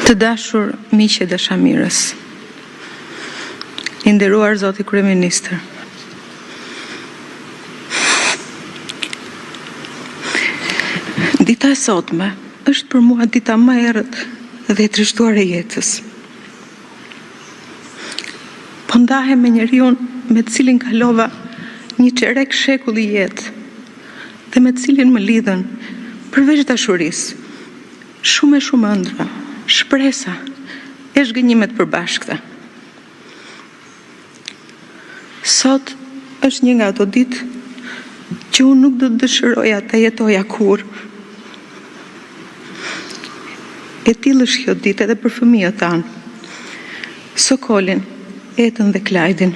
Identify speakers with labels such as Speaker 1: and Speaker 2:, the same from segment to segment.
Speaker 1: Të dashur miqe dashamirës, i nderuar Zoti Kryeministër, dita e sotme është për mua dita më e errët dhe e trishtuar e jetës. Po ndahem me njeriu me të cilin kalova një çerek shekulli jetë dhe me të cilin më lidhen, përveç dashurisë, shumë ëndra, shpresa e zhgënjimet përbashkëta. Sot është një nga ato ditë që unë nuk do të dëshiroja të jetoja kur. E tillë është kjo ditë edhe për fëmijët tanë, Sokolin, Etën dhe Klajdin.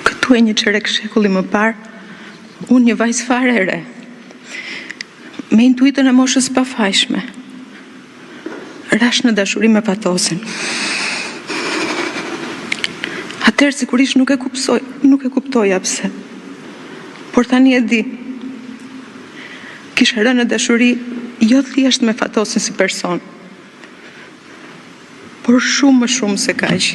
Speaker 1: Këtu e një çerek shekulli më parë, unë një vajzë fare e re, me intuitën e moshës pafajshme, rash në dashuri me Fatosin. Atëherë sigurisht nuk e kuptoja pse. Por tani e di. Kisha rënë në dashuri jo thjesht me Fatosin si person, por shumë më shumë se kaq.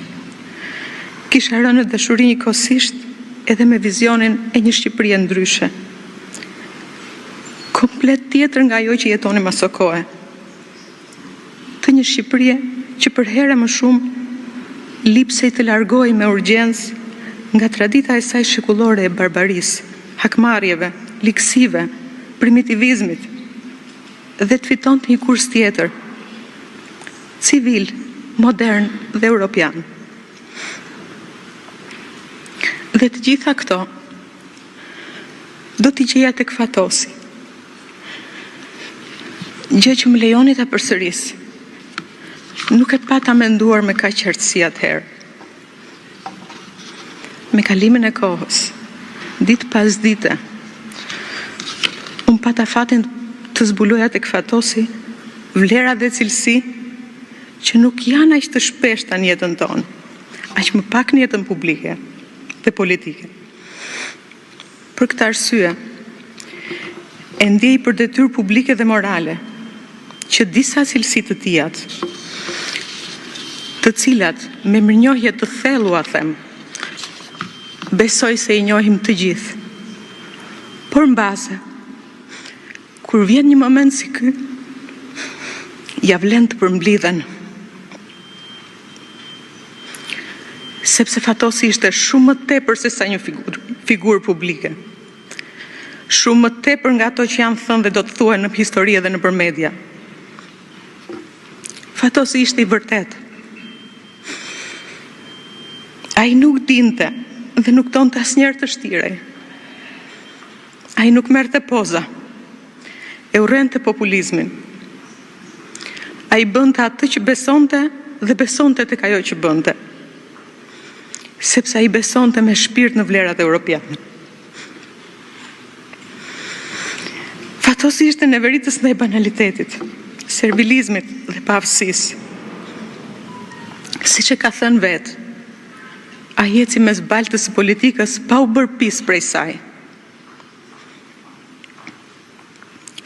Speaker 1: Kisha rënë në dashuri njëkohësisht edhe me vizionin e një Shqipërie ndryshe, komplet tjetër nga ajo që jetonim aso kohe. Të një Shqipërie që për herë më shumë lipsej të largohej me urgjencë nga tradita e saj shekullore e barbarisë, hakmarrjeve, liksive, primitivizmit, dhe të fitonte një kurs tjetër, civil, modern dhe europian. Dhe të gjitha këto do t'i gjeja tek Fatosi, gjë që më lejoni ta përsëris. Nuk e pata menduar me kaq qartësi atëherë. Me kalimin e kohës, ditë pas dite, unë pata fatin të zbuloja tek Fatosi vlera dhe cilësi që nuk janë aq të shpeshta në jetën tonë, aq më pak në jetën publike dhe politike. Për këtë arsye, e ndjej për detyrë publike dhe morale që disa cilësi të tijat, të cilat me mirënjohje të thellua them, besoj se i njohim të gjithë. Por mbase, kur vjen një moment si ky, ja vlen të përmblidhen. Sepse Fatosi ishte shumë më tepër se sa një figurë publike. Shumë më tepër nga ato që janë thënë dhe do të thuhen në histori dhe nëpër media. Fatosi ishte i vërtet. Ai nuk dinte dhe nuk donte asnjëherë të shtirej. Ai nuk merrte poza. E urrente populizmin. Ai bënte atë që besonte dhe besonte tek ajo që bënte. Sepse ai besonte me shpirt në vlerat europiane. Fatosi ishte në veritës ndaj banalitetit, servilizmit dhe pavësisë. Siç e ka thënë vetë, ai eci mes baltës së politikës pa u bërë pis prej saj.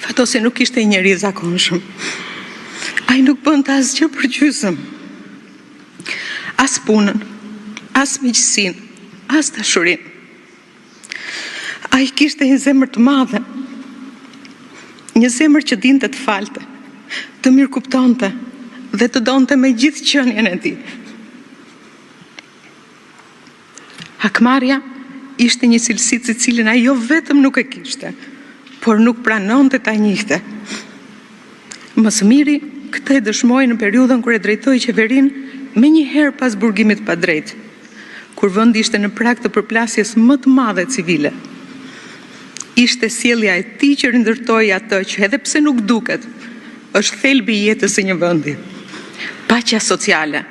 Speaker 1: Fatosi nuk ishte një njeri i zakonshëm. Ai nuk bënte asgjë për gjysmë. As punën, as miqësinë, as dashurinë. Ai kishte një zemër të madhe. Një zemër që dinte të falte, të mirë kuptonte dhe të donte me gjithë qenien e tij. Hakmarrja ishte një cilësi të cilën ai jo vetëm nuk e kishte, por nuk pranonte ta njihte. Më së miri, këtë e dëshmoi në periudhën kur e drejtoi qeverinë menjëherë pas burgimit pa drejtë, kur vendi ishte në prag të përplasjes më të madhe civile. Ishte sjellja e tij që rindërtoi atë që edhe pse nuk duket, është thelbi i jetës së një vendi. Paqja sociale.